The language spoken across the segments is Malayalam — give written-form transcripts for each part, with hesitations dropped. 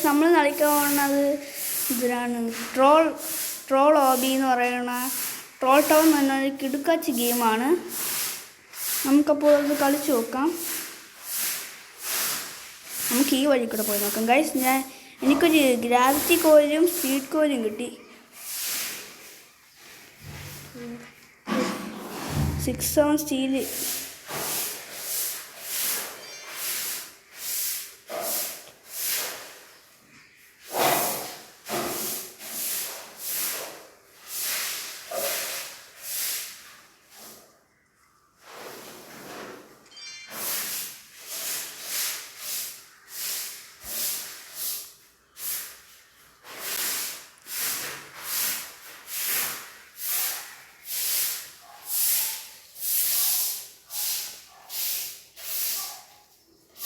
നമ്മൾ കളിക്കാൻ പോകുന്നത് ഇതിനാണ് ട്രോൾ ഹോബി എന്ന് പറയുന്ന ട്രോൾ ടൗൺ എന്ന് പറഞ്ഞൊരു കിടുക്കാച്ചി ഗെയിമാണ്. നമുക്കപ്പോൾ അത് കളിച്ച് നോക്കാം. നമുക്ക് ഈ വഴി കൂടെ പോയി നോക്കാം ഗൈസ്. എനിക്കൊരു ഗ്രാവിറ്റി കോയിലും സ്പീഡ് കോയിലും കിട്ടി. 6 സ്റ്റീല്.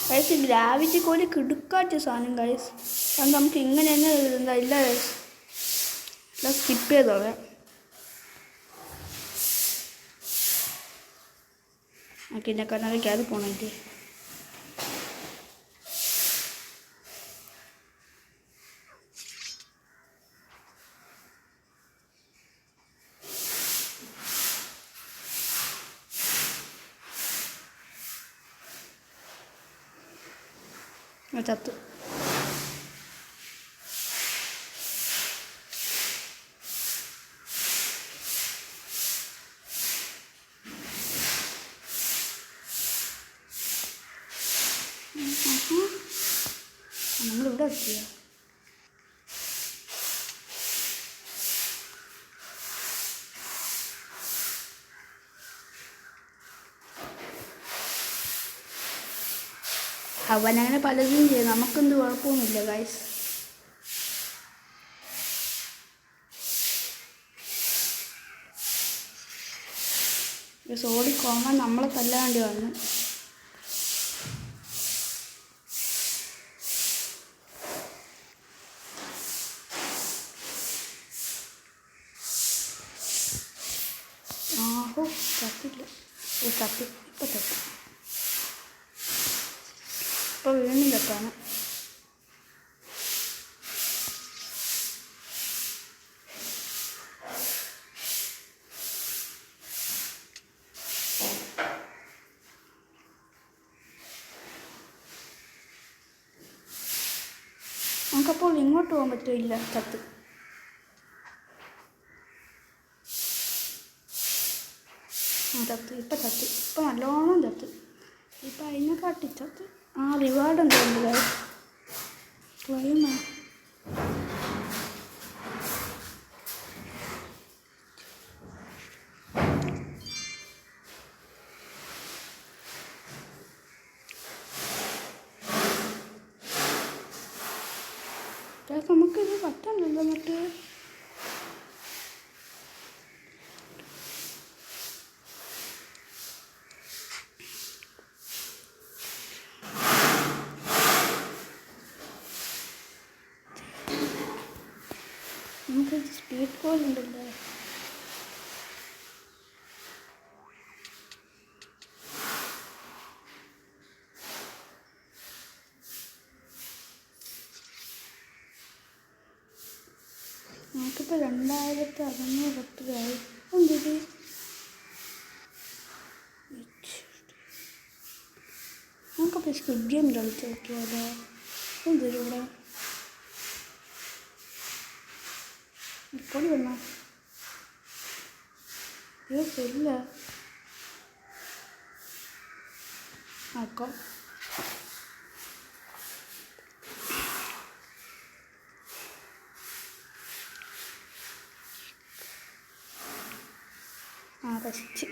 ഗൈസ് ഗ്രാവിറ്റി കോല് കിടുക്കാച്ച സാധനം ഗൈസ്. അത് നമുക്ക് ഇങ്ങനെ തന്നെ എന്താ ഇല്ല സ്കിപ്പ് ചെയ്തോളാം. ഓക്കെ എന്നെ കാരണം കയറി പോണേറ്റ്. ചത്തു. നമ്മളിവിടെ എത്തിയ അവനങ്ങനെ പലതും ചെയ്യും. നമുക്കെന്ത് കുഴപ്പമൊന്നുമില്ല ഗൈസ്. സോടി കോമാൻ നമ്മളെ തല്ലാണ്ടി വന്നു. ആഹോ തത്തില്ല. തത്തി ഇപ്പം തത്തി. ഇപ്പോൾ വീണ്ടും തട്ടാണ്. നമുക്കപ്പോൾ ഇങ്ങോട്ട് പോകാൻ പറ്റില്ല. ചത്ത്. ചത്ത്. ഇപ്പം ചത്ത്. ഇപ്പം നല്ലോണം ചത്ത്. ഇപ്പം അതിനെ കാട്ടി ചത്ത്. റിവാർഡ് എന്തുണ്ട് ക്ലെയിമാ. നമുക്കിത് പറ്റണല്ലോ മറ്റേ. നമുക്ക് സ്പീഡ് കോൾ ഉണ്ടല്ലോ. നമുക്കിപ്പോൾ 2610 രൂപയായി. എന്ത് നമുക്കപ്പോൾ സ്ക്വിഡ് ഗെയിം കളിച്ച് നോക്കിയാലോ? എന്തൊരു ഇവിടെ പൊടി വന്നോ? ഇല്ല ആക്കാം. കശിച്ച്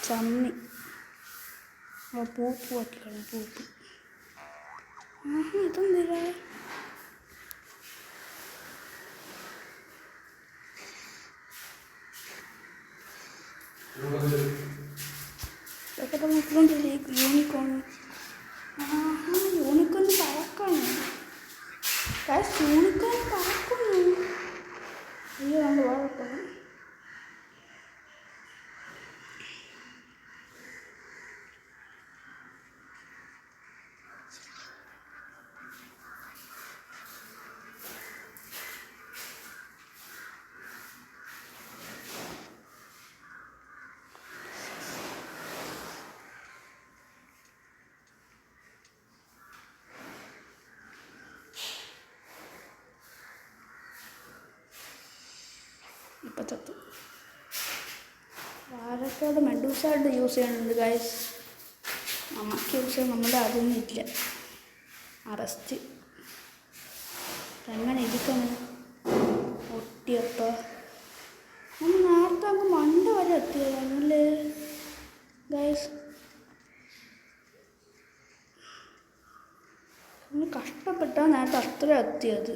ചമ്മി പൂപ്പ് വയ്ക്കണം. പൂപ്പ് ഇതെന്തിരാ? ഇതൊക്കെ നോക്കുന്നുണ്ടല്ലേ യൂണിക്കോൺ. യൂണിക്കോൺ പറക്കാണ്. യൂണിക്കോൺ പറക്കുന്നു. അയ്യോ നമ്മൾ വളർത്തണം. ഇപ്പം ചത്തു. ആരൊക്കെ മെഡൂസായിട്ട് യൂസ് ചെയ്യുന്നുണ്ട് ഗൈസ്. നമുക്ക് യൂസ് ചെയ്യാൻ നമ്മുടെ അതൊന്നും ഇല്ല. അറസ്റ്റ് എങ്ങനെ ഇരിക്കണം ഒട്ടിയപ്പോൾ നമ്മൾ നേരത്തെ അങ്ങ് മണ്ട വരെ എത്തിയതാണല്ലേ ഗൈസ്. നമ്മൾ കഷ്ടപ്പെട്ടാണ് നേരത്തെ അത്ര എത്തിയത്.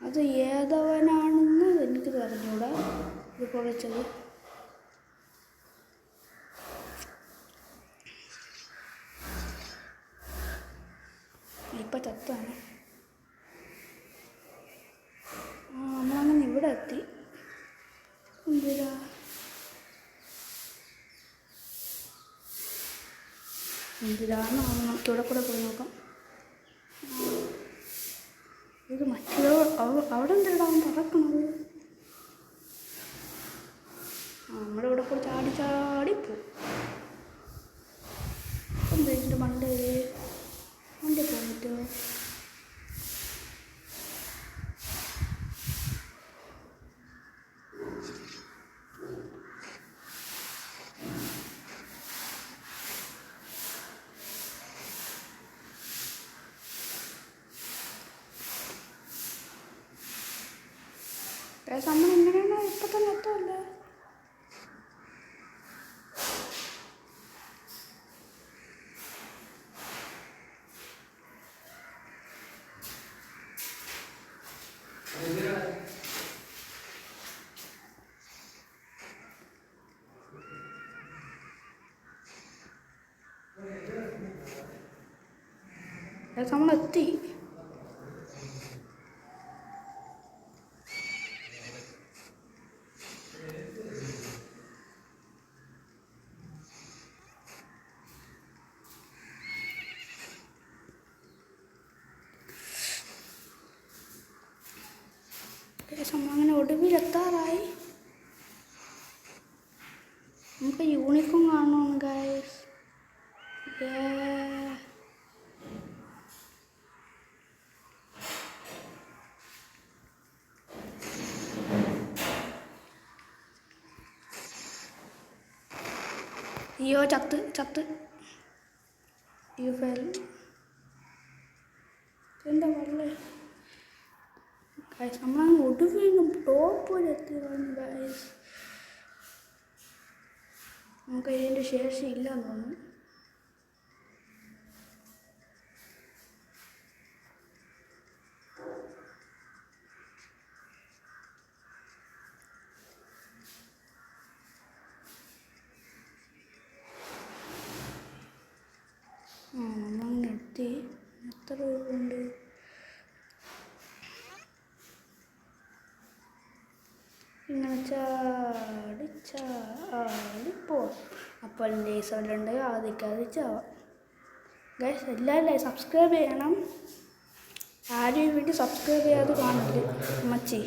അത് ഏതവനാണെന്ന് എനിക്ക് അറിഞ്ഞൂടാ ഇത് പൊളിച്ചത്. ഇപ്പം ചത്താണ്. നമ്മളങ്ങനെ ഇവിടെ എത്തി. എന്തിനാണ് നമുക്ക് ഇവിടെ കൂടെ പോയി നോക്കാം. ഇത് അവിടെ എന്തിടാൻ പറക്കണത്. നമ്മുടെ ഇവിടെ പോയി ചാടി ചാടി പോവും. എന്താ ഇതിൻ്റെ മണ്ടേ വണ്ടി പോയിട്ട് നമ്മൾ എങ്ങനെയാണ് ഇപ്പം തന്നെ എത്തുമല്ല. നമ്മളെത്തി. നമ്മളങ്ങനെ ഒടുവിലെത്താറായി. നമുക്ക് യൂണിക്കോൺ കാണണം ഗൈസ്. അയ്യോ ചത്ത് യു ഫെൽ. എന്താ പറയേ ഗൈസ്, നമ്മളങ്ങ് ഒടുവിലും ടോപ്പ് വരെ എത്തിയതാണ് ഗൈസ്. നമുക്ക് ഇതിൻ്റെ ശേഷം ഇല്ലെന്ന് തോന്നുന്നു. നമ്മളങ്ങനെ എത്തി. എത്ര രൂപയുണ്ട്? ഇങ്ങനെ ചാടിപ്പോ. അപ്പോൾ ലേസറുണ്ട് ആദ്യക്കാതെ ചാവാം ഗൈസ്. എല്ലാവരും സബ്സ്ക്രൈബ് ചെയ്യണം. ആരും വീട്ടിൽ സബ്സ്ക്രൈബ് ചെയ്യാതെ കാണില്ല മച്ചി.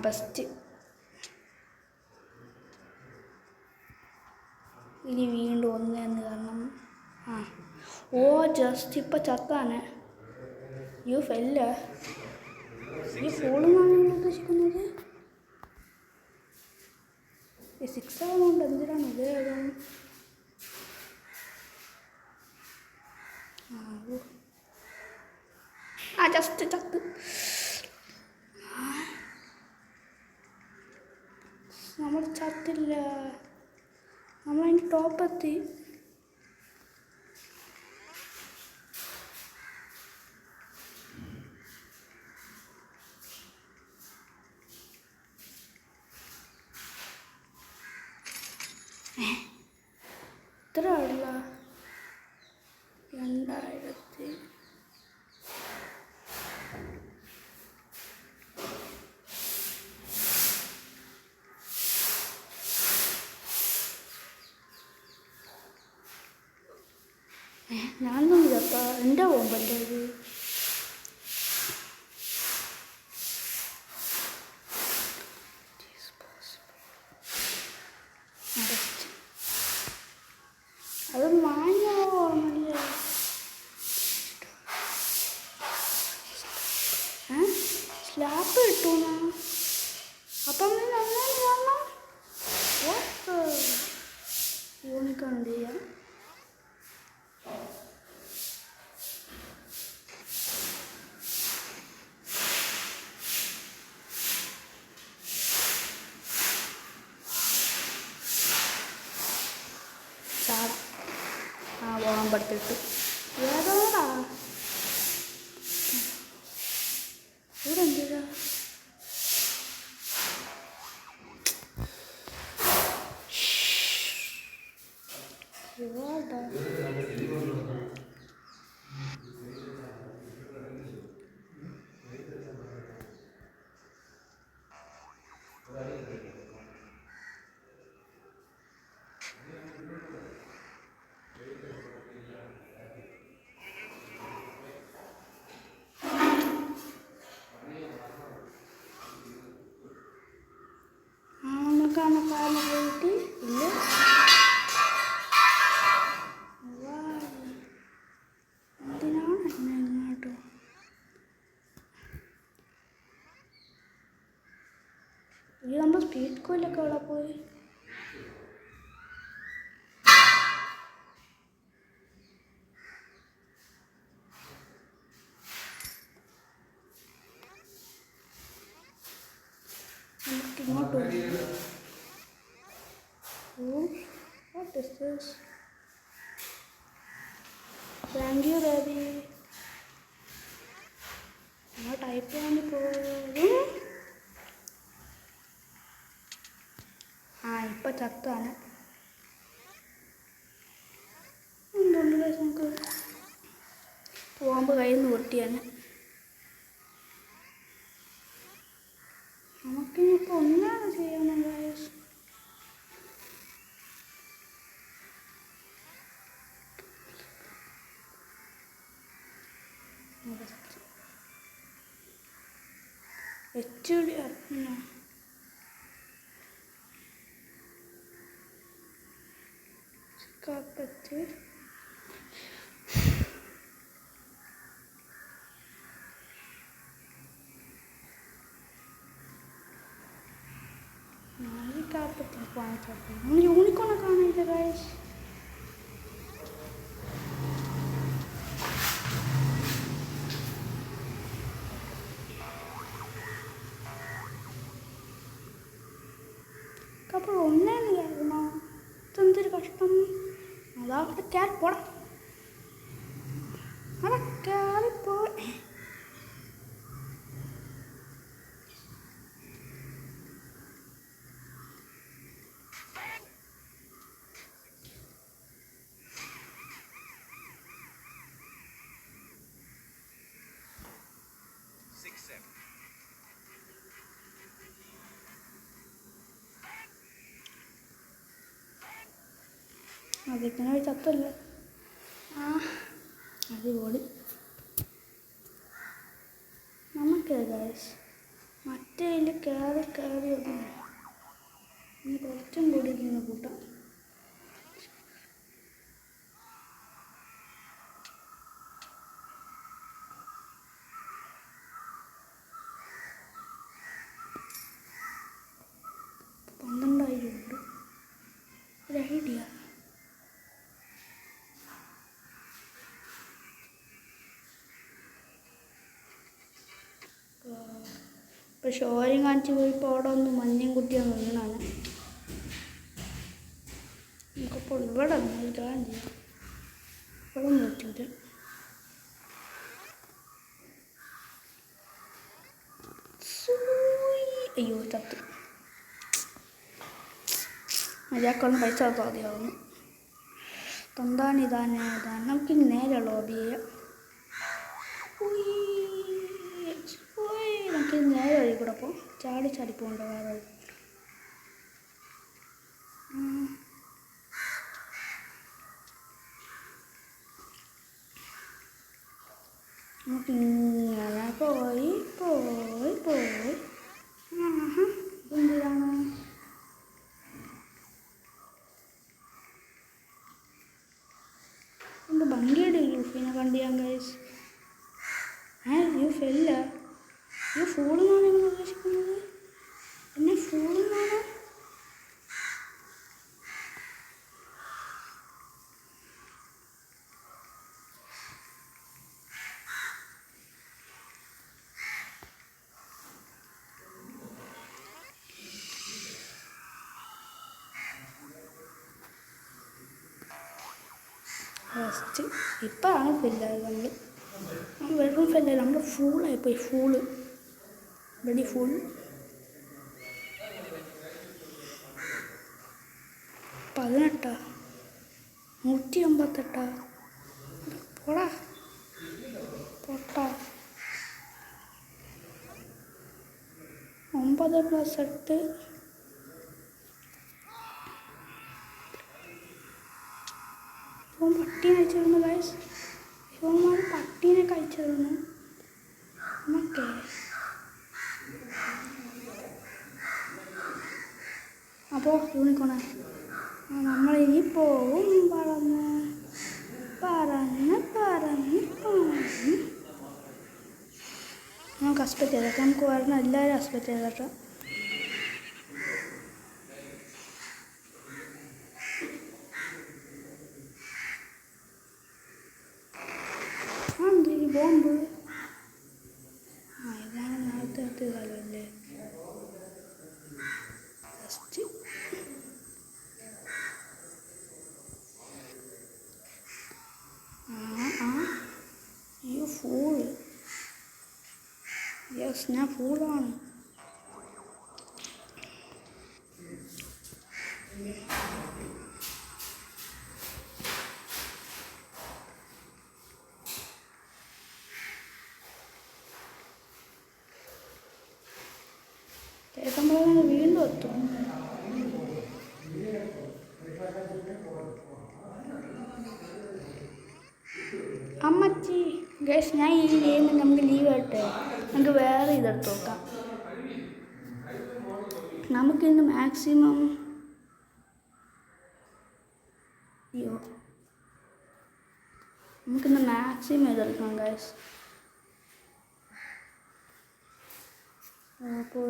ബെസ്റ്റ്. ഇനി വീണ്ടും ഒന്നേന്ന് കാരണം ജസ്റ്റ് ഇപ്പം ചത്താണ്. യു ഫെല്ല. ഈ ഫോളെന്നാണ് നിങ്ങൾ ഉദ്ദേശിക്കുന്നത്. ഈ 6 ആവുന്നതുകൊണ്ട് എന്തിനാണ് ഉപയോഗം? ജസ്റ്റ് ചത്ത്. നമ്മൾ ചത്തില്ല. നമ്മളതിൻ്റെ ടോപ്പെത്തി. ഇത്ര അല്ല 2000. ഞാനൊന്നും ഇതപ്പാ എൻ്റെ പോകുമ്പല്ലേ ഇത്. അത് മാഞ്ഞല്ലേ. യൂണിക്കോൺ ചെയ്യാം. പോകാൻ പറ്റിട്ട് ഏതാടാ ഇവിടെ എന്തിനാ കാലം പോയിട്ട് ഇല്ല എന്തിനാണ് എന്നെ ഇങ്ങോട്ടോ ഈ നമ്മൾ സ്പീഡ് കോയിലൊക്കെ അവിടെ പോയി നമുക്ക് ഇങ്ങോട്ട് what is this? Thank you, baby. ഞാൻ ടൈപ്പ് ചെയ്യാൻ പോകും. ഇപ്പം ചത്താണ്. എന്തുകൊണ്ട് നമുക്ക് പോകുമ്പോൾ കയ്യിൽ നിന്ന് പൊട്ടിയാണ്. നമുക്കിനിപ്പോൾ ഒന്നാണ് ചെയ്യണം ഗൈസ്. HUD carpet യൂണിക്കോണെ കാണില്ല ഗൈസ്. അപ്പോൾ ഒന്നേന്ന് കയറണോ? ഇതെന്തൊരു കഷ്ടം. അതാ അവിടെ കയറിപ്പോടാ. അവിടെ കയറിപ്പോ. അതിങ്ങനെ ഒരു ചത്തല്ലേ. അടിപൊളി. നമുക്ക് ഗൈസ് മറ്റേതിൽ കയറി ഇനി കുറച്ചും കൂടി ഇങ്ങനെ കൂട്ടാം. ഒരു ഐഡിയ. ഇപ്പോൾ ഷോയും കാണിച്ച് പോയിപ്പോൾ അവിടെ ഒന്ന് മഞ്ഞയും കുട്ടിയാണ് വീണാണ്. നമുക്കിപ്പോൾ ഇവിടെ കാണാൻ ചെയ്യാം. ഇവിടെ ഒന്നും പറ്റൂല. അയ്യോ ചത്തു. മര്യാദക്കൊന്ന് പൈസ മതിയാവുന്നു. തൊന്താനിതാണ് നമുക്ക് നേരെ ലോബി ചെയ്യാം. നമുക്ക് നേരെ വഴി കൂടെ പോകും. ചാടി പോകണ്ട വേറെ വഴി. നമുക്ക് ഇങ്ങനെ പോയി എന്തിനാണ് എന്ത് ഭംഗിയുടെ യൂഫിനെ കണ്ട് ഞാൻ ഗൈസ്. യൂഫല്ല ഫൂളെന്നാണ് നിങ്ങൾ ഉദ്ദേശിക്കുന്നത്? എന്നെ ഫൂളെന്നാണ്? ഫസ്റ്റ് ഇപ്പോഴാണ് ഫില്ലായത് നമ്മൾ വെറും ഫില്ലായി നമ്മൾ ഫുള്ളായിപ്പോയി ഫുള്ള് വെടി ഫുൾ 18 158 പോടാ പൊട്ടാ 9 + 8 ഇവൻ പട്ടീനെ കഴിച്ചിരുന്നു ഗൈസ് ഇവന്മാർ പട്ടീനെ കഴിച്ചിരുന്നു നമുക്ക് അപ്പോൾ യൂണിക്കോണേ നമ്മളിനി പോവും പറന്ന് പറന്ന് പറന്ന് പറന്ന് നമുക്ക് എക്സ്പെക്ട് ചെയ്തേക്കാം നമുക്ക് വരുന്ന എല്ലാവരും എക്സ്പെക്ട് ചെയ്തേക്കാം ഈ ബോംബ് ഇതാണ് നേരത്തെ കാലമല്ലേ ഫസ്റ്റ് അയ്യോ ഫൂൾ യെസ് ഞാൻ ഫൂളാണ് നമ്മൾ വീണ്ടും എത്തും അമ്മച്ചി ഗൈസ് ഞാൻ ഈ ഗെയിമിൽ നമുക്ക് ലീവ് ആട്ടെ നമുക്ക് വേറെ ഇതെടുത്ത് നോക്കാം നമുക്കിന്ന് മാക്സിമം നമുക്കിന്ന് മാക്സിമം ഇതെടുക്കാം ഗൈസ് അപ്പോൾ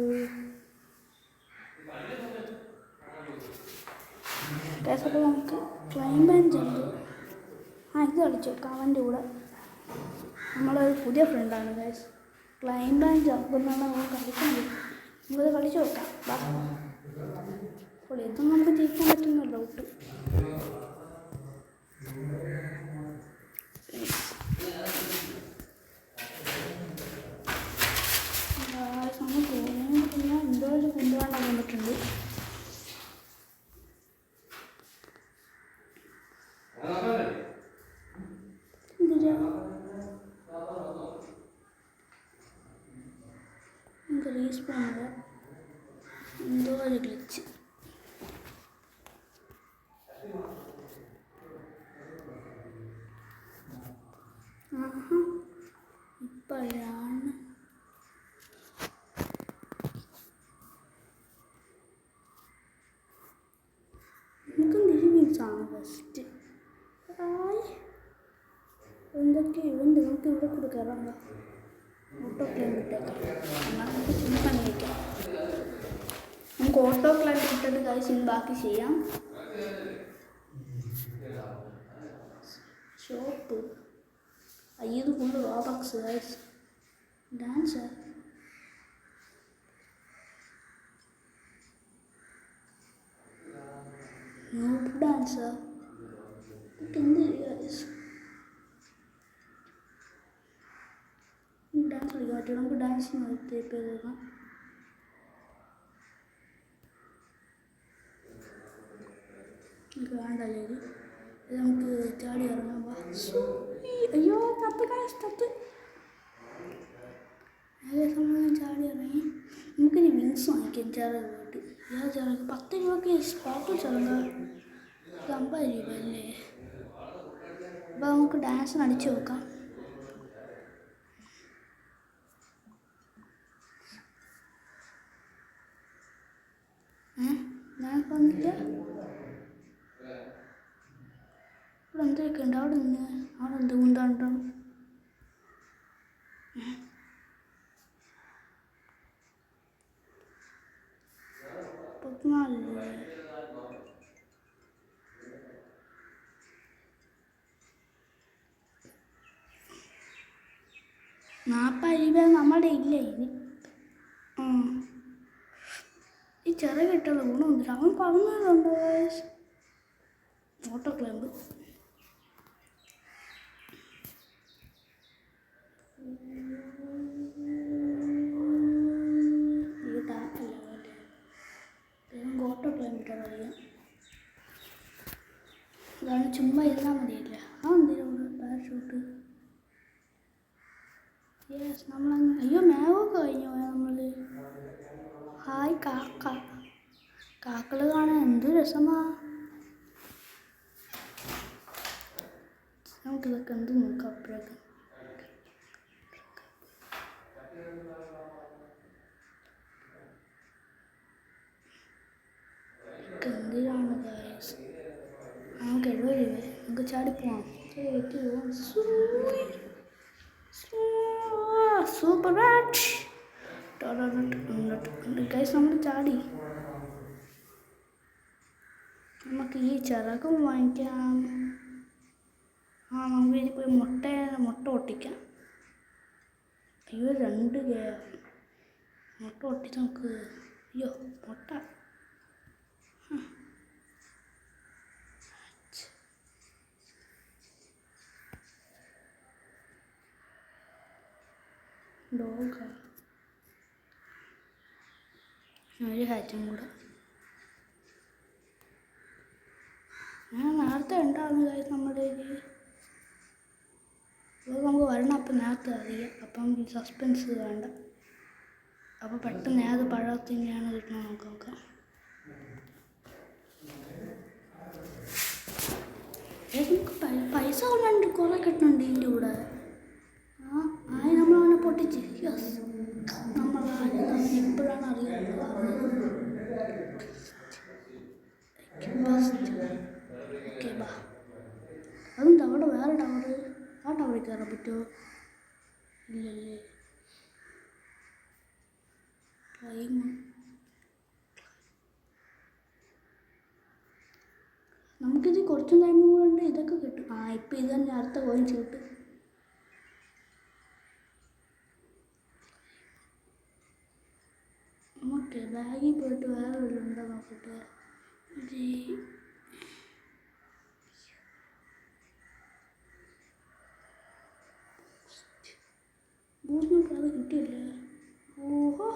അപ്പോൾ നമുക്ക് ക്ലൈംബ് ആൻഡ് ജമ്പ് ഇത് കളിച്ചു നോക്കാം അവൻ്റെ കൂടെ നമ്മളൊരു പുതിയ ഫ്രണ്ടാണ് ഗൈസ് ക്ലൈംബ് ആൻഡ് ജമ്പ് എന്നുള്ള നമുക്ക് കളിക്കാൻ പറ്റും നമുക്കത് കളിച്ചു നോക്കാം അപ്പോൾ ഇതും നമുക്ക് ജയിക്കാൻ പറ്റുന്ന ഡൗട്ട് നമുക്ക് എന്തോ കൊണ്ടുപോകാൻ വന്നിട്ടുണ്ട് നമുക്ക് റീസ്പോൺ എന്തോ ഒരു ഗ്ലിച്ച് ഇപ്പോഴാണ് നമുക്ക് നിരൂപിച്ചാണ് ഫസ്റ്റ് എന്തൊക്കെ ഇവൻ്റ് നമുക്ക് ഇവിടെ കൂടെ കയറാം ഓട്ടോ ക്ലൈം ഇട്ടേക്കാം എന്നാൽ നമുക്ക് ചുമ്മാ പണി വയ്ക്കാം നമുക്ക് ഓട്ടോ ക്ലൈം ഇട്ടിട്ട് കഴിച്ച് ബാക്കി ചെയ്യാം ഷോപ്പ് ഇത് full Robux guys dance noob dancer എന്ത് ഗൈസ് ഡാൻസ് കളിക്കാൻ പറ്റും നമുക്ക് ഡാൻസ് ടൈപ്പ് ചെയ്തേക്കാം നമുക്ക് വേണ്ടല്ലേ ഇത് നമുക്ക് ചാടി ഇറങ്ങാം അയ്യോ തത്ത് കാശ് തത്ത് ഏകദേശം ചാടി ഇറങ്ങി നമുക്കിനി വിങ്സ് വാങ്ങിക്കാം ചേർന്ന് പോയിട്ട് ഏത് ചേർന്ന് 10 രൂപയ്ക്ക് സ്പോട്ട് ചേർന്ന് 50 രൂപ അല്ലേ അപ്പോൾ നമുക്ക് ഡാൻസ് അടിച്ചു നോക്കാം ഡാൻസ് വന്നില്ല ഇവിടെ എന്തൊക്കെ ഉണ്ട് അവിടെ നിന്ന് അവിടെ എന്ത് കൊണ്ടാണ്ടോ പതിനാലല്ലേ 40 രൂപ നമ്മുടെ ഇല്ലേ ഇനി ഈ ചെറിയ കിട്ടുള്ള ഗുണമൊന്നുമില്ല അവൻ പറഞ്ഞതുണ്ട് ഓട്ടോ ക്ലൈമ്പ് അതാണ് ചുമ്മാ ഇരുന്നാൽ മതിയില്ല. ആ എന്തിനാ പാരഷൂട്ട്? യെസ് നമ്മളങ്ങ് അയ്യോ മേഘമൊക്കെ കഴിഞ്ഞു പോയാൽ നമ്മൾ. ഹായ് കാക്ക. കാക്കൾ കാണാൻ എന്ത് രസമാ. നമുക്കിതൊക്കെ എന്ത് നോക്കാം അപ്പോഴൊക്കെ. എന്തിനാണ് ഗായ്സ്? നമുക്ക് 70 രൂപ. നമുക്ക് ചാടിപ്പോവാം. സൂപ്പർ ഗൈസ് നമ്മൾ ചാടി. നമുക്ക് ഈ ചിറകും വാങ്ങിക്കാം. നമുക്ക് ഇനി പോയി മുട്ട ഒട്ടിക്കാം. അയ്യോ 2 മുട്ട ഒട്ടിച്ച് നമുക്ക്. അയ്യോ മുട്ട ഡോഗ. ഒരു ഹാറ്റും കൂടെ. ഞാൻ നേരത്തെ ഉണ്ടാവുന്ന കാര്യം നമ്മുടെ ഇത് നമുക്ക് വരണം. അപ്പം നേരത്തെ അറിയാം. അപ്പം സസ്പെൻസ് വേണ്ട. അപ്പോൾ പെട്ടെന്ന് ഏത് പഴത്തിനെയാണ് കിട്ടണം നോക്കാം. നമുക്ക് പൈസ കൊണ്ടുണ്ട് കുറേ കിട്ടുന്നുണ്ട് ഇതിൻ്റെ കൂടെ. നമ്മളവനെ പൊട്ടിച്ച്. യെസ് നമ്മളാരും ഇപ്പോഴാണ് അറിയാറുള്ളത്. ഓക്കെ ബാ. അതും അവിടെ വേറെ ടവർ. ആ ടവറിൽ കയറാൻ പറ്റുമോ? ഇല്ലല്ലേ. നമുക്കിത് കുറച്ച് ടൈം കൂടെ ഉണ്ട്. ഇതൊക്കെ കിട്ടും. ഇപ്പം ഇത് തന്നെ അടുത്ത കോയിൻസ് കിട്ടും. ഓക്കെ ബാഗിൽ പോയിട്ട് വേറെ ഉണ്ടോ നോക്കട്ടെ. ബൂസ്റ്റ് അത് കിട്ടിയില്ലേ? ഓഹോ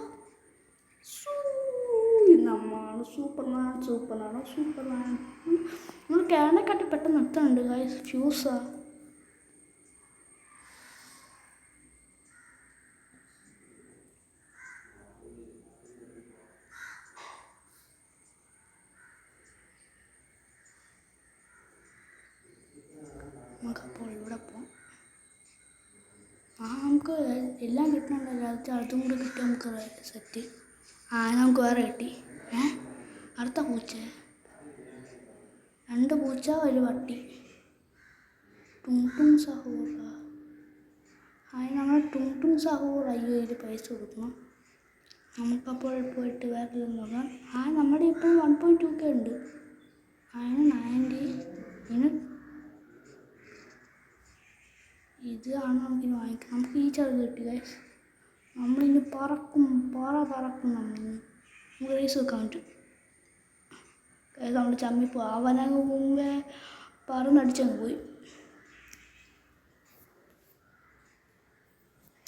നമ്മളാണ് സൂപ്പർമാൻ. നമ്മൾ ക്യാനക്കാട്ടി പെട്ടെന്ന് എത്താനുണ്ട് ഗൈസ്. ഫ്യൂസാ. നമുക്കപ്പോൾ ഇവിടെ പോവാം. നമുക്ക് എല്ലാം കിട്ടണുണ്ടല്ലോ. അതും കൂടെ കിട്ടി നമുക്ക് സെറ്റ്. നമുക്ക് വേറെ കിട്ടി. അടുത്ത പൂച്ച. 2 പൂച്ച 1 പട്ടി. ടും സഹൂറ. നമ്മൾ ടും സഹൂർ. അയ്യോ ഇതിൽ പൈസ കൊടുക്കണം. നമുക്കപ്പോൾ പോയിട്ട് വേറെ നോക്കാം. നമ്മുടെ ഇപ്പോൾ 1.2K ഉണ്ട്. 90. ഇതാണ് നമുക്കിനി വാങ്ങിക്കാം. നമുക്ക് ഈ ചെറുത് കിട്ടി ഗൈസ്. നമ്മളിനി പറക്കും. നമുക്ക് റേസ് വെക്കാൻ പറ്റും. നമ്മൾ ചമ്മിപ്പോ അവനങ്ങ് മുമ്പേ പറന്നടിച്ചങ്ങ് പോയി.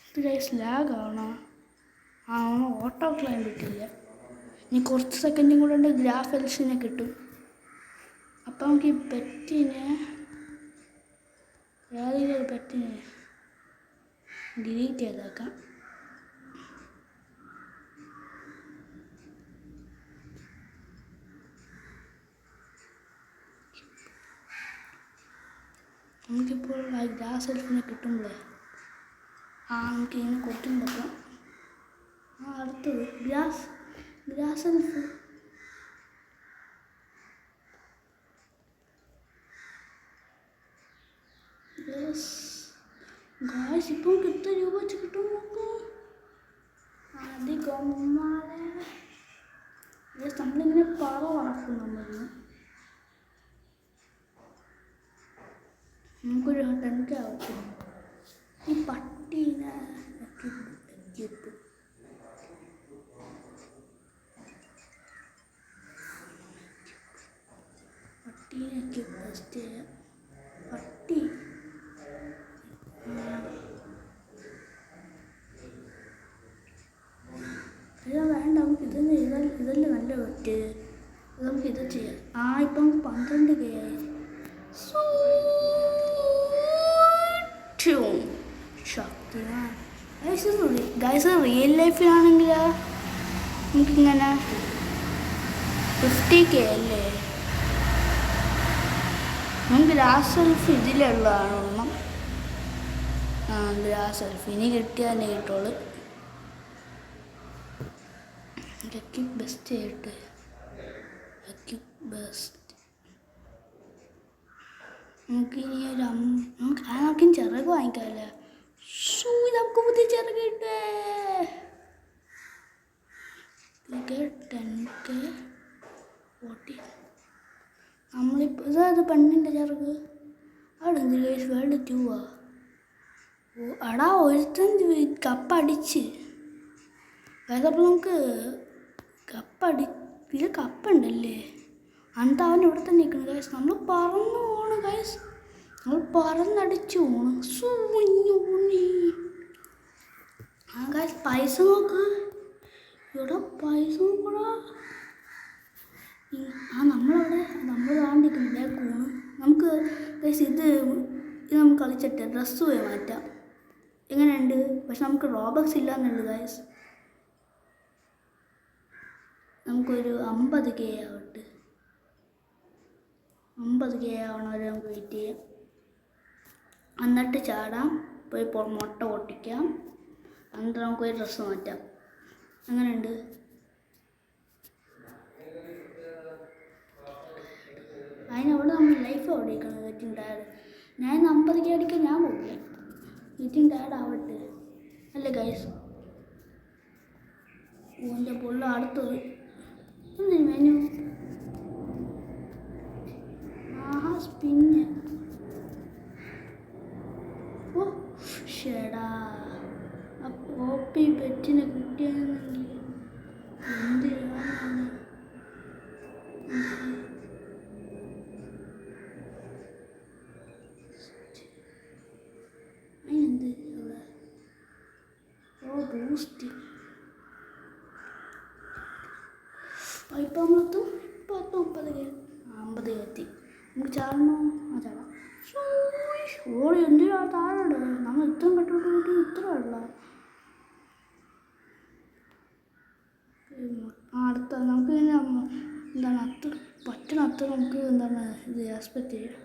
ഇത് ഗൈസ് ലാഗാണോ? ഓട്ടോ ക്ലൈം കിട്ടില്ല. ഇനി കുറച്ച് സെക്കൻഡും കൂടെ ഉണ്ട്. ഗ്രാഫ് എൽസിനെ കിട്ടും. അപ്പം നമുക്ക് ഈ പെറ്റിനെ ഏതെങ്കിലും ഒരു പെറ്റിനെ ഡിലീറ്റ് ചെയ്തേക്കാം. നമുക്കിപ്പോൾ ഗ്രാസ് എൽഫിനെ കിട്ടുമ്പോഴേ നമുക്ക് ഇങ്ങനെ കൊത്തും വെക്കാം. അടുത്തത് ഗ്രാസ് എൽഫ്. ഗായ്സ് ഇപ്പം എത്ര രൂപ വെച്ച് കിട്ടും നോക്കൂ. നമ്മളിങ്ങനെ പറക്കും. നമുക്കൊരു 10K ആവശ്യം. ഈ പട്ടീനെ ഫസ്റ്റ് ചെയ്യാം. പട്ടി വേണ്ട. നമുക്ക് ഇതല്ലേ നല്ല പറ്റ്. നമുക്ക് ഇത് ചെയ്യാം. ഇപ്പം 12K ആയി. ശക്തിയാണ് ഗൈസ്. റിയൽ ലൈഫിലാണെങ്കിൽ നമുക്കിങ്ങനെ 50K അല്ലേ? നമുക്ക് ഗ്രാസ് സെൽഫ് ഇതിലുള്ളതാണ് ഒന്നും. ഗ്രാസ് സെൽഫ് ഇനി കിട്ടിയാൽ തന്നെ കിട്ടുള്ളൂ. എക്യുപ് ബെസ്റ്റ് ചെയ്യട്ടെ. എക്യുപ് ബെസ്റ്റ് നമുക്കിനി നമുക്കിനി ചിറക് വാങ്ങിക്കാമല്ലേ? നമുക്ക് പുതിയ ചിറക് കിട്ടേ. 10K 40. നമ്മളിപ്പോൾ ഇതത് പെണ്ണിൻ്റെ ചിറക് അവിടെ എന്ത് വേൾഡ് 2 അടാ ഒരുത്തൻ കപ്പടിച്ച്. അതായത് അപ്പോൾ നമുക്ക് ഇത് കപ്പുണ്ടല്ലേ? എന്നിട്ട് അവൻ ഇവിടെ തന്നെ നിൽക്കണം ഗൈസ്. നമ്മൾ പറന്നു പോണ് ഗൈസ്. നമ്മൾ പറന്നടിച്ചു പോണ്. ഗൈസ് പൈസ നോക്ക്. ഇവിടെ പൈസ നോക്കടാ. നമ്മൾ താണ്ടിക്കുന്നില്ല കൂണ്. നമുക്ക് ഗൈസ് ഇത് നമുക്ക് കളിച്ചിട്ട് ഡ്രസ്സ് പോയി മാറ്റാം. എങ്ങനെയുണ്ട്? പക്ഷെ നമുക്ക് റോബക്സ് ഇല്ലയെന്നുണ്ട് ഗൈസ്. നമുക്കൊരു 50K ആവട്ടെ. 50K ആവണ വരെ നമുക്ക് വെയിറ്റ് ചെയ്യാം. എന്നിട്ട് ചാടാം, പോയി മുട്ട പൊട്ടിക്കാം, എന്നിട്ട് നമുക്കൊരു ഡ്രസ്സ് മാറ്റാം. അങ്ങനെയുണ്ട്. അതിനവിടെ നമ്മൾ ലൈഫ് അവിടെ ഇരിക്കണം. Getting tired. ഞാൻ 50K അടിക്കാൻ ഞാൻ പോകില്ല. ഗെറ്റിംഗ് ടയർഡ് ആവട്ടെ അല്ലേ ഗൈസ്? എൻ്റെ പുള്ള അടുത്തത് മെനു. സ്പിന്ന്. ഓ ഷെടാ, ആ പോപ്പി പെറ്റിനെ കിട്ടിയാണെങ്കിൽ എന്തിനാണ്? അതിനെന്ത് അവിടെ? ഓ ബൂസ്റ്റ്. ഇപ്പം നമ്മളെത്തും. 30K 50K എത്തി. നമുക്ക് ചാടണോ? ചാടാം. ഓടി എന്തിനാ താഴെ? നമ്മൾ ഇത്രയും കെട്ടോട്ട് ഇത്ര ഉള്ള അടുത്ത നമുക്ക് ഇങ്ങനെ എന്താണ് പറ്റണ നമുക്ക് എന്താണ് ഇത് എക്സ്പെക്റ്റ് ചെയ്യാം.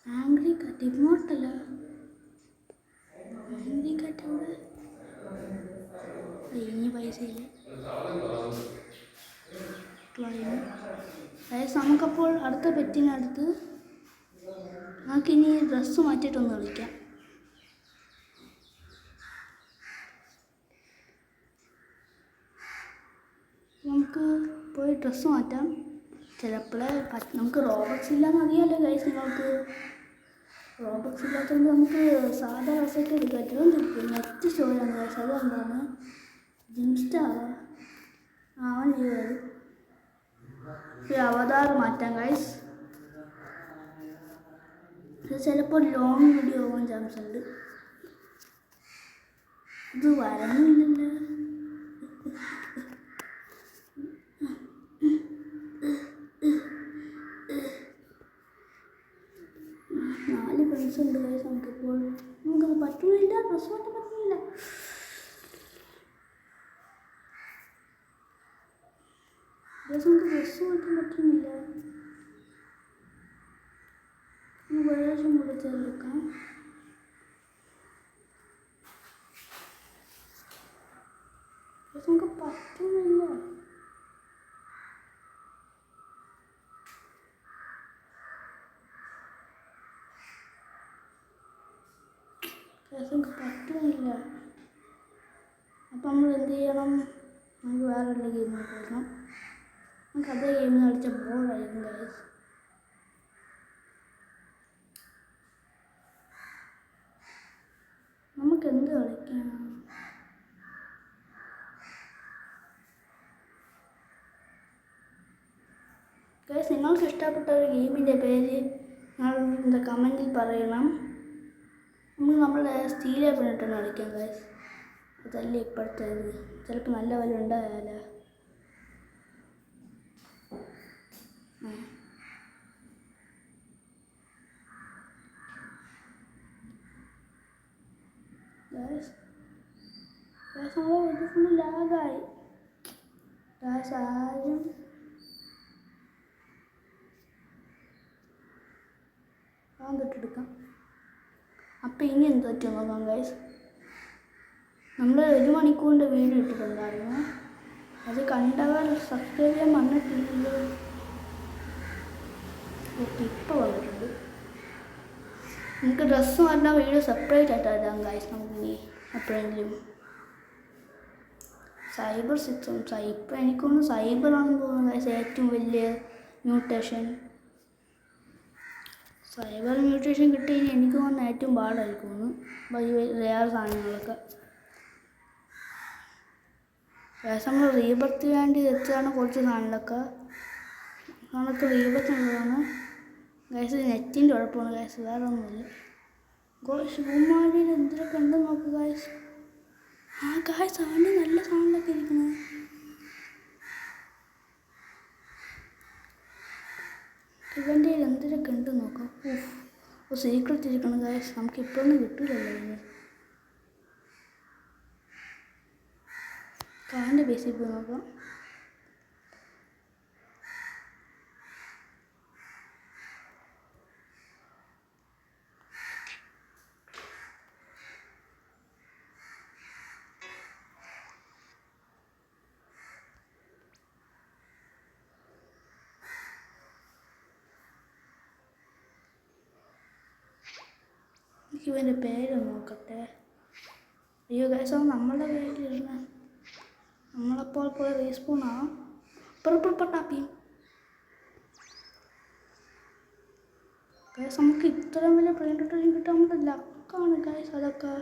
ആംഗ്രി കാറ്റ് ഇങ്ങോട്ടല്ല. ആംഗ്രി കാറ്റ് അവിടെ ഇനി പൈസ ഇല്ല. അതായത് നമുക്കപ്പോൾ അടുത്ത പെറ്റിനടുത്ത് നമുക്കിനി ഡ്രസ്സ് മാറ്റിയിട്ടൊന്ന് കളിക്കാം. നമുക്ക് പോയി ഡ്രസ്സ് മാറ്റാം. ചിലപ്പോഴേ നമുക്ക് റോബക്സ് ഇല്ലാന്ന് അറിയാമല്ലോ ഗൈസ്. നിങ്ങൾക്ക് റോബക്സ് ഇല്ലാത്തതുകൊണ്ട് നമുക്ക് സാധാ ഡ്രസ്സൊക്കെ എടുക്കാൻ പറ്റും. നെറ്റ് സ്റ്റോറാണ് ഗൈസ്. അതുകൊണ്ടാണ് ജിംസ്റ്റാർ അവൻ ചെയ്തത്. ഒരു അവതാർ മാറ്റാം ഗൈസ്. ഇത് ചിലപ്പോൾ ലോങ് വീഡിയോ ആവാൻ ചാൻസ് ഉണ്ട്. ഇത് വരണില്ലല്ലോ. ഉണ്ട് ഗൈസ്. നമുക്കിപ്പോൾ നമുക്കത് പറ്റുന്നില്ല. ഡ്രസ്സ് മാറ്റാൻ പറ്റുന്നില്ല. നമുക്ക് ഡ്രസ്സ് മാറ്റാൻ പറ്റുന്നില്ല. നമുക്ക് ഒരാഴ്ച കൂടെ ചേർക്കാം. നമുക്ക് പറ്റുന്നില്ല. നമുക്ക് പറ്റുന്നില്ല. അപ്പം നമ്മൾ എന്ത് ചെയ്യണം? നമുക്ക് വേറെയുള്ള ഗെയിം കളിക്കണം. നമുക്ക് അതേ ഗെയിം കളിച്ച ബോറായിരിക്കും ഗൈസ്. നമുക്ക് എന്ത് കളിക്കാം? ഗൈസ്, നിങ്ങൾക്ക് ഇഷ്ടപ്പെട്ട ഒരു ഗെയിമിൻ്റെ പേര് നിങ്ങൾ കമൻറ്റിൽ പറയണം. നമ്മൾ നമ്മൾ സ്റ്റീലേ പിന്നിട്ടാണ് കളിക്കാൻ ഗൈസ്. അതല്ലേ ഇപ്പോഴത്തെ ഇത്. ചിലപ്പോൾ നല്ല വില ഉണ്ടായാലേ. ഇത് ഫുള്ള് ലാഗായി. ആരും തൊട്ടെടുക്കാം. അപ്പം ഇനി എന്ത് പറ്റും നോക്കാം ഗൈസ്. നമ്മൾ 1 മണിക്കൂറിൻ്റെ വീഡിയോ ഇട്ടിട്ടുണ്ടായിരുന്നു. അത് കണ്ടവർ സബ്സ്ക്രൈബ് ചെയ്യാൻ വന്നിട്ടില്ലല്ലോ. ഓക്കെ, ഇപ്പോൾ വന്നിട്ടുണ്ട്. നമുക്ക് ഡ്രസ്സ് പറഞ്ഞ വീഡിയോ സെപ്പറേറ്റ് ആയിട്ട് ഇടാം ഗൈസ്. നമുക്ക് ഇനി എപ്പോഴെങ്കിലും സൈബർ 6 ഇപ്പം എനിക്കൊന്ന് സൈബറാണെന്ന് തോന്നുന്നു ഗൈസ് ഏറ്റവും വലിയ മ്യൂട്ടേഷൻ. സൈബർ മ്യൂട്ടേഷൻ കിട്ടിക്കഴിഞ്ഞാൽ എനിക്ക് തോന്നുന്നു ഏറ്റവും പാടായിരിക്കും വേറെ സാധനങ്ങളൊക്കെ. ഗൈസ് നമ്മൾ റീബർത്ത് വേണ്ടി വെച്ചാണ് കുറച്ച് സാധനങ്ങളൊക്കെ. നമുക്ക് റീബർത്ത് ഉള്ളതാണ് ഗൈസ്. നെറ്റിൻ്റെ കുഴപ്പമാണ് ഗൈസ്, വേറെ ഒന്നുമില്ല. ശിവമാരിയിൽ എന്തൊക്കെ ഉണ്ടെന്ന് നോക്ക് ഗൈസ്. ഗൈസ് അവൻ്റെ നല്ല സാധനങ്ങളൊക്കെ ഇരിക്കുന്നത്. ഇവൻ്റെ എന്തൊക്കെ ഉണ്ടെന്ന് നോക്കാം. ഒരു സീക്രട്ട് ഇരിക്കണം ഗൈസ്, നമുക്ക് ഇപ്പോഴൊന്നും കിട്ടില്ലല്ലോ. അവൻ്റെ ബേസിൽ പോയി നോക്കാം. ഇവൻ്റെ പേര് നോക്കട്ടെ. അയ്യോ ഗൈസ് അത് നമ്മളുടെ പേരിലിരുന്ന നമ്മളപ്പോൾ പോയി റീസ്പൂണാണ്. Purple പട്ടാപ്പി guys. നമുക്ക് ഇത്രയും വലിയ പ്രിൻ്റ് കിട്ടാൻ നമ്മുടെ ലക്കാണ് ഗൈസ്. അതൊക്കെ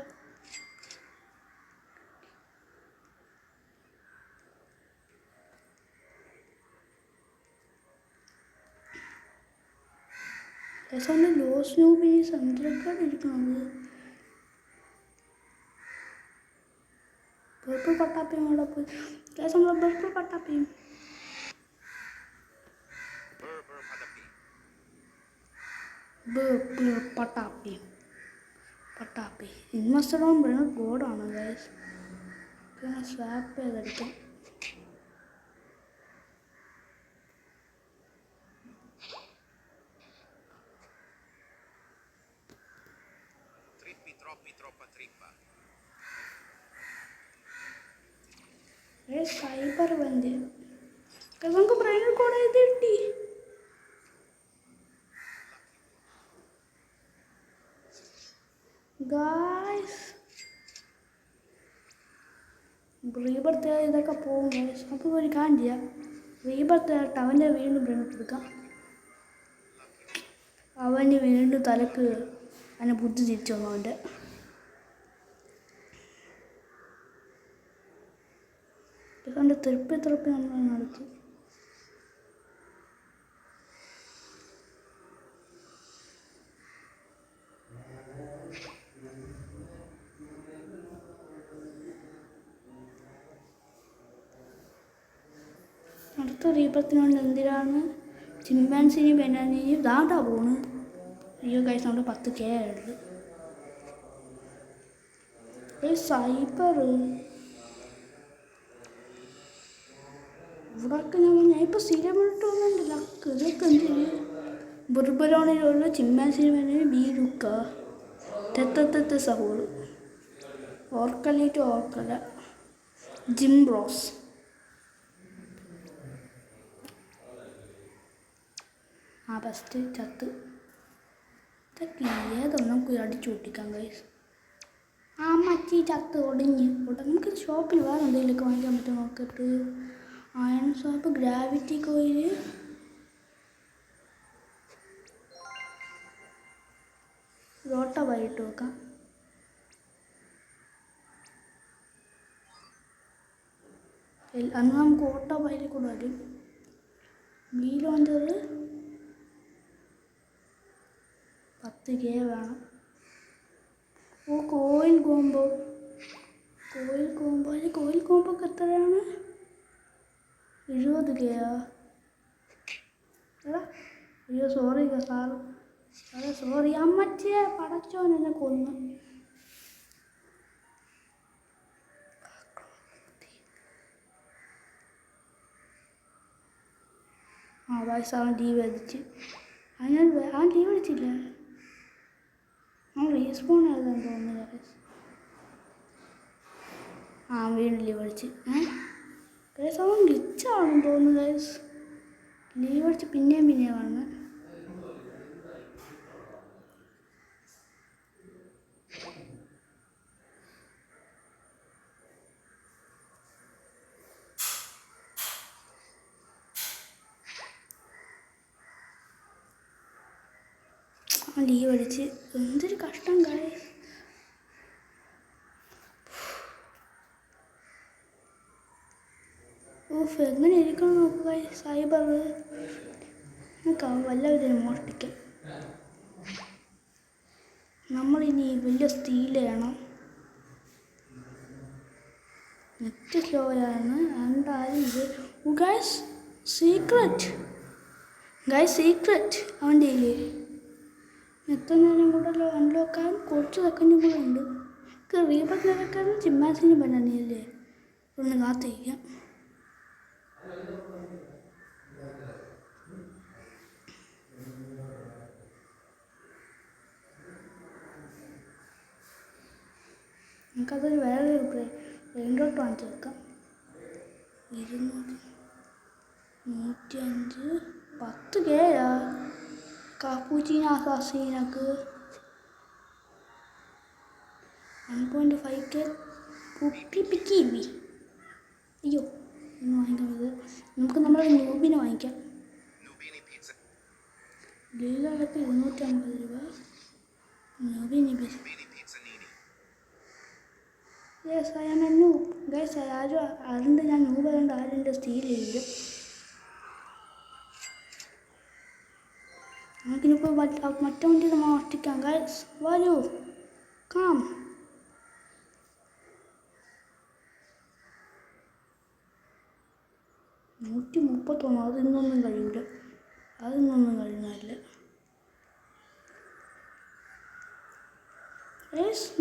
ഗൈസ് അവൻ്റെ ലോ സ്നൂബീസ് എന്തൊക്കെയാണ് ഇരിക്കുന്നത്. പർപ്പിൾ പട്ടാപ്പിയും അവിടെ പോയി ഗൈസ്. നമ്മൾ പർപ്പിൾ പട്ടാപ്പിയും പട്ടാപ്പി ഇൻവെസ്റ്റഡോൺ ബ്രെനഡ് ഗോഡാണ് ഗൈസ്. സ്വാപ്പ് ചെയ്തെടുക്കാം. സൈബർ ബന്ദ് നമുക്ക് ബ്രെയിനർ കോഡ് എഴുതി കിട്ടി. ഗായ്സ് റീബർത്ത് ഇതൊക്കെ പോകും ഗൈസ്. അപ്പോൾ ഒരു കാര്യം ചെയ്യാം, റീബർത്ത് ആയിട്ട് അവൻ്റെ വീണ്ടും ബ്രെയിനർ എടുക്കാം. അവന് വീണ്ടും തലക്ക് അവനെ ബുദ്ധി തിരിച്ചു വന്നു. അവൻ്റെ അവൻ്റെ തെറുപ്പി നമ്മൾ നടത്തി. അടുത്ത റീബർത്തിനുണ്ട് എന്തിനാണ് ചിമ്പാൻസിനെയും ബനാനയും ദാണ്ടാ പോണ്. അയ്യോ ഗൈസ് നമ്മുടെ 10K ആയുള്ളൂ. സൈബർ ഇവിടെയൊക്കെ ഞാൻ ഇപ്പോൾ സ്ഥിരമായിട്ട് വന്നിട്ട് ലക്ക് ഇതൊക്കെ എന്തിന്. ബുർബലോണിലുള്ള ചിമ്പാൻസിന് ബനാനയും ബീരുക്ക തെത്തത്തെ സഹോള് ഓർക്കലേറ്റ് ഓർക്കല ജിംബ്രോസ്. ബെസ്റ്റ് ചത്ത് ഇതൊക്കെ ഏതൊന്നും നമുക്ക് അടിച്ചു പൊട്ടിക്കാം ഗൈസ്. മച്ചി ചത്ത് ഒടിഞ്ഞ് നമുക്ക് ഷോപ്പിൽ വേറെ എന്തെങ്കിലുമൊക്കെ വാങ്ങിക്കാൻ പറ്റും നോക്കിയിട്ട്. അയൺ ഷോപ്പ് ഗ്രാവിറ്റി കോയിൽ ഓട്ട വൈകിട്ട് വെക്കാം. അന്ന് നമുക്ക് ഓട്ടോ പൈലിൽ കൂടെ വരും. വീലോഞ്ചർ 10K വേണം. ഓ കോയിൽ കോമ്പോ കോയിൽ കോമ്പോക്ക് എത്രയാണ്? 70 രൂപയാ? എടാ അയ്യോ സോറി സാറ്, അതെ സോറി അമ്മച്ചേ, പടച്ചോൻ എന്നെ കൊന്നു. വയസ്സ് അവൻ ടി വി അടിച്ച്, അവൻ ടി വി അടിച്ചില്ല, അവൻ റീസ്പോൺ ആയതാൻ തോന്നുന്നു. വീണ്ടും ലീവ് അടിച്ച്. ഗൈസ് അവൻ ഗ്ലിച്ചാണെന്ന് തോന്നുന്നു. ഗൈസ് ലീവ് അടിച്ച് പിന്നെയും വന്ന് ലീവ് അടിച്ച്. എന്തൊരു കഷ്ടം ഗൈസ്. എങ്ങനെ ഇരിക്കണം നോക്കുക സൈബർ. വല്ലവരും മോഷ്ടിക്കാം. നമ്മളിനി വലിയ സ്റ്റീൽ ചെയ്യണം. നെറ്റ് സ്ലോയാണ്. എന്തായാലും ഇത് ഗൈസ് സീക്രട്ട് അവൻ്റെ കയ്യിൽ എത്ര നേരം കൂടെ അൺലോക്കാൻ കുറച്ച് സെക്കൻഡും കൂടെ ഉണ്ട്. റീബത്ത് നിരക്കാൻ ചിമ്മാസിന് പണിയല്ലേ, ഒന്ന് കാത്തിരിക്കാം. നമുക്കതൊരു വേറെ റെയിൻഡോട്ട് വാങ്ങിച്ച് വെക്കാം. 200 105 10 കേയാ കാപ്പൂച്ചീന അസാസീനക്ക് 1.5K കുപ്പിപ്പിക്കിവി. അയ്യോ ഒന്ന് വാങ്ങിക്കുന്നത്. നമുക്ക് നമ്മുടെ ന്യൂബിനെ വാങ്ങിക്കാം. ലീലക്ക് 250 രൂപ. ന്യൂബിനി yes I am a noob. Guys ആരും അതുകൊണ്ട് ഞാൻ ന്യൂബ് അതുകൊണ്ട് ആരും എൻ്റെ സ്റ്റീൽ ചെയ്യില്ല. നമുക്കിനിപ്പോൾ മറ്റേ വണ്ടി മോഷ്ടിക്കാം. ഗൈസ് വരൂ, കാം. $131. അതിന്നൊന്നും കഴിയില്ല, അതിന്നൊന്നും കഴിയുന്നില്ല.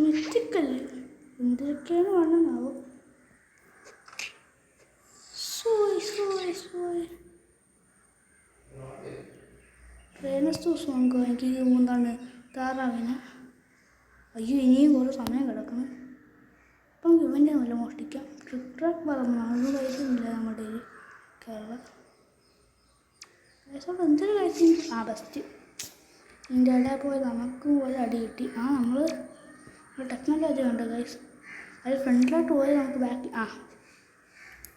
മിത്തിക്കൽ എന്തൊക്കെയാണ് വേണമെന്നാവും. ട്രെയിനസ് ദിവസം നമുക്ക് എനിക്ക് എന്താണ് താറാവിന്. അയ്യോ ഇനിയും കുറേ സമയം കിടക്കണം. അപ്പം ഇവൻ്റെ നല്ല മോഷ്ടിക്കാം. ട്രിക്ക് പറഞ്ഞാൽ പൈസ ഒന്നുമില്ല നമ്മുടെ കയ്യിൽ. കേരള പൈസോട് എന്തൊരു കാര്യം. ബെസ്റ്റ് ഇതിൻ്റെ ഇടയിൽ പോയി നമുക്കും പോലെ അടി കിട്ടി. നമ്മൾ ടെക്നോളജി ഉണ്ട് ഗൈസ്. അത് ഫ്രണ്ടിലോട്ട് പോയി നമുക്ക് ബാക്ക്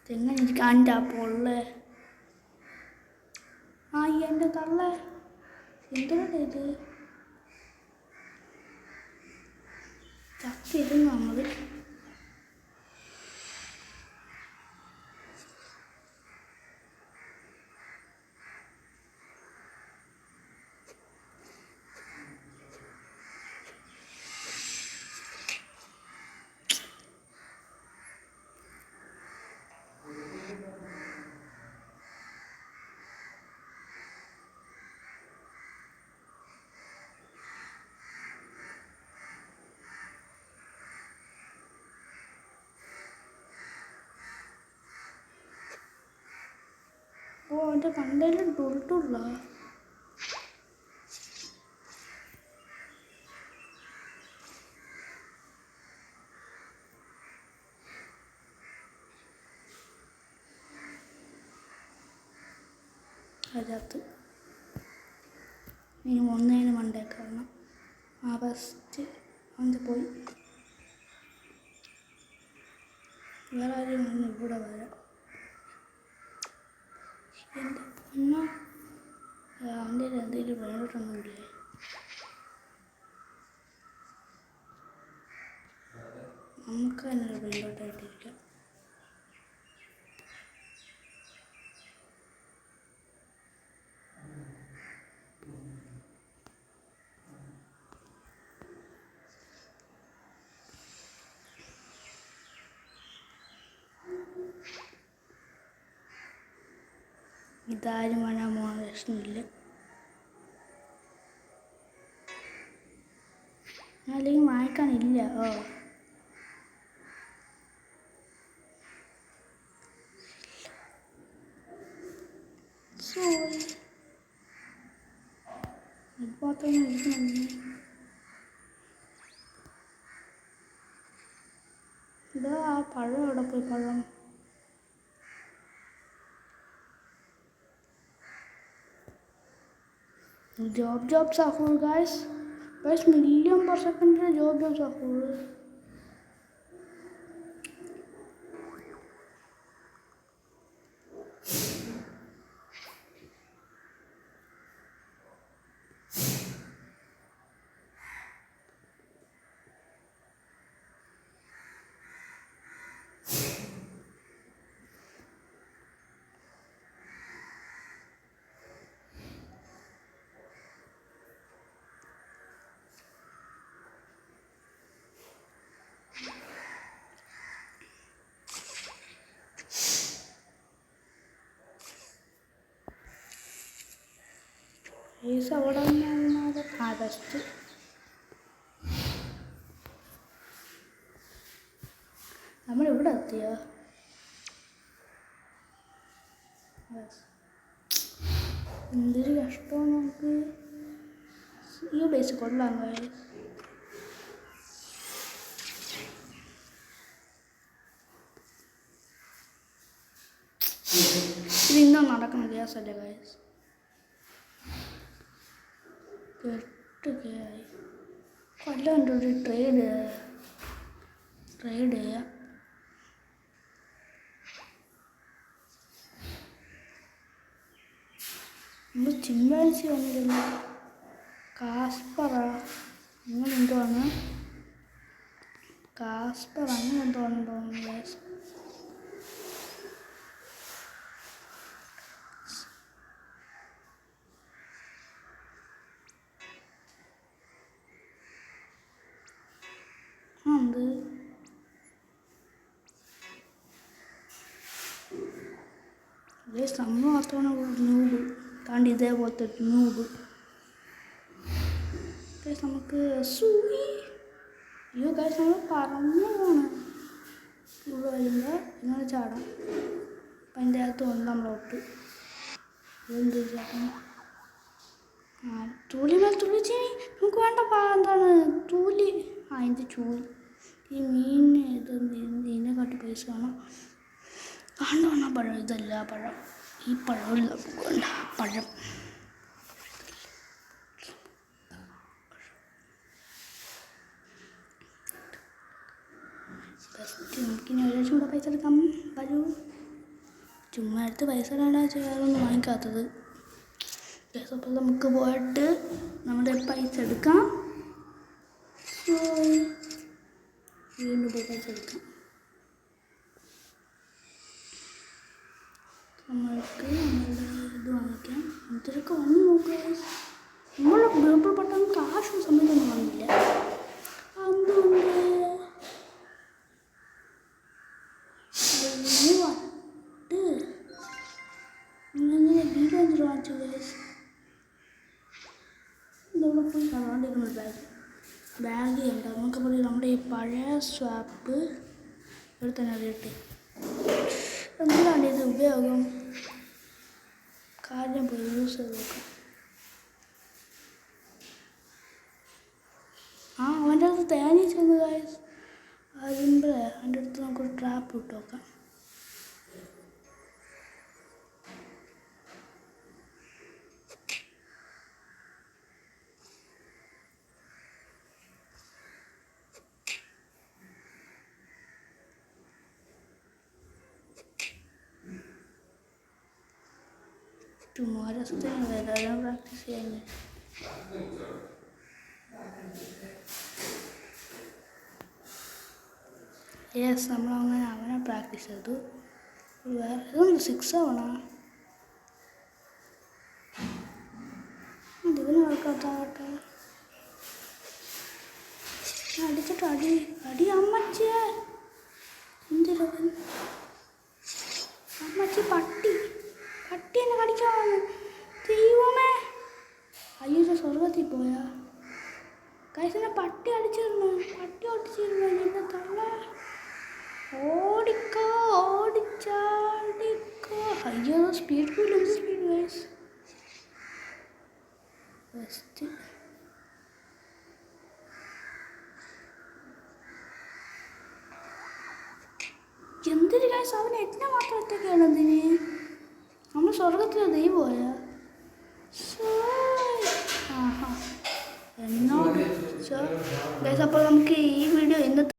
തെങ്ങനെ എനിക്ക് എൻ്റെ പൊള്ളേ എൻ്റെ തള്ള എന്തിനാണ് ഇത് ചത്തിരുന്നു നമ്മൾ. എൻ്റെ കണ്ടയിൽ ടുള്ള അതിനകത്ത് ഇനി ഒന്നേന് മണ്ടേക്കണം. ഫസ്റ്റ് അത് പോയി. വേറെ ആരും വന്ന് ഇവിടെ വരാം. എൻ്റെ പൊന്നോ, അവൻ്റെ എന്തെങ്കിലും വേണ്ടിട്ടൊന്നുമില്ലേ? നമുക്ക് തന്നെ വേണ്ടോട്ടായിട്ടിരിക്കാം. ഇതാരും വരാൻ പോകുന്ന പ്രശ്നമില്ല. ഞാൻ അല്ലെങ്കിൽ വാങ്ങിക്കാനില്ല. ഓ സോറി ഇപ്പോഴത്തൊന്നും ഇരിക്കുന്നുണ്ട്. ഇതാ ആ പഴം എവിടെ പോയി? പഴം jobs are full, guys. million per second jobs are full. Is അവിടെ ബെസ്റ്റ്. നമ്മളിവിടെ എത്തിയോ? എന്തൊരു കഷ്ടമാണ് നമുക്ക്. ഈ ബേസ് കൊള്ളാം. ഇത് ഇന്നും നടക്കുന്ന കേസല്ലേ ഗൈസ്. 8K ആയി. കൊല്ലം ഒരു ട്രേഡ് ചെയ്യാം. നമ്മൾ ചിമ്പാൻസി വന്നിരുന്നു. കാസ്പറാ അങ്ങനെ എന്തുവാണ്? കാസ്പർ അങ്ങനെ എന്തുവാണെന്ന് തോന്നുന്നു ഗൈസ്. നമ്മൾ മാത്രമാണ് ന്യൂബ്. താണ്ടി ഇതേപോലത്തെ ന്യൂബ്. നമുക്ക് അയ്യോ ഗൈസ് നമ്മൾ പറഞ്ഞു പോണ്. ഇവിടെ വരുമ്പോൾ ഇങ്ങനെ ചാടാം. അപ്പം അതിൻ്റെ അകത്ത് വന്ന് നമ്മളോട്ട് എന്ത് ചാട്ടം. തുള്ളി നമുക്ക് വേണ്ട. എന്താണ് തൂലി? അതിൻ്റെ ചൂലി. ഈ മീനിന് ഇതിനെക്കാട്ടി പൈസ വേണം. കാണുന്ന പഴം ഇതല്ല. പഴം ഈ പഴമില്ല. പഴം നമുക്കിനി ഒരു ചൂടെ പൈസ എടുക്കാം. വരൂ. ചുമ്മാ എടുത്ത് പൈസ ഇടാനാ ചെയ്യാറൊന്നും വാങ്ങിക്കാത്തത്. അപ്പോൾ നമുക്ക് പോയിട്ട് നമ്മുടെ പൈസ എടുക്കാം. വീണ്ടും പോയി പൈസ എടുക്കാം. നമ്മൾക്ക് നമ്മളുടെ ഇത് വാങ്ങിക്കാം. എന്തൊക്കെ വന്ന് നോക്കുക. നമ്മളെ ഗ്രൂപ്പിൽ പെട്ടെന്ന് കാശും സമയത്തൊന്നും വന്നില്ല. എന്തുകൊണ്ട് ഇങ്ങനെ വീട് വന്നിട്ട് വാങ്ങിച്ചു ഗൈസ്. ഇതോടെ പോയി കാണാണ്ടിരിക്കുന്ന ബാഗ് ഉണ്ട്. നമുക്ക് പറയും നമ്മുടെ ഈ പഴയ സ്വാപ്പ് ഇവിടെ തന്നെ അറിയട്ടെ. എന്തിനാണ് ഇത് ഉപയോഗം? കാര്യം പോയി യൂസ് ചെയ്ത് നോക്കാം. അവൻ്റെ അടുത്ത് തേങ്ങ ചെന്ന് ഗൈസ്. അതിൻ്റെ അടുത്ത് നമുക്കൊരു ട്രാപ്പ് ഇട്ട് നോക്കാം. ടുമോരത്തിന് വരാൻ പ്രാക്ടീസ് ചെയ്യാൻ. യെസ് നമ്മളങ്ങനെ അവനെ പ്രാക്ടീസ് ചെയ്തു. വേറെ ഇതൊന്ന് 6 ആവണം. ഇതിന് ആൾക്കാത്താവട്ടെ. അടിച്ചിട്ട് അടി അമ്മച്ചിയെ. എന്തിരവൻ അമ്മച്ചി പട്ടി പട്ടി എന്നെ കടിക്കാൻ ദൈവമേ. അയ്യോ ഞാൻ സ്വർഗത്തിൽ പോയാ കൈസിനെ പട്ടി അടിച്ചിരുന്നു. പട്ടി ഓടിച്ചിരുന്നു എന്നെ തള്ള. ഓടിക്കോ ഓടിച്ചാടിക്കോ. അയ്യോ സ്പീഡ് ഗൈസ്. ബെസ്റ്റ്. എന്തൊരു ഗൈസ് അവനെ എന്നെ മാത്രം ഒറ്റയ്ക്കാണ് എന്തിന്. നമ്മൾ സ്വർഗത്തിലോ ദൈവമായ ആഹാ എന്നോട് ഗൈസ്. അപ്പോൾ നമുക്ക് ഈ വീഡിയോ ഇന്നത്തെ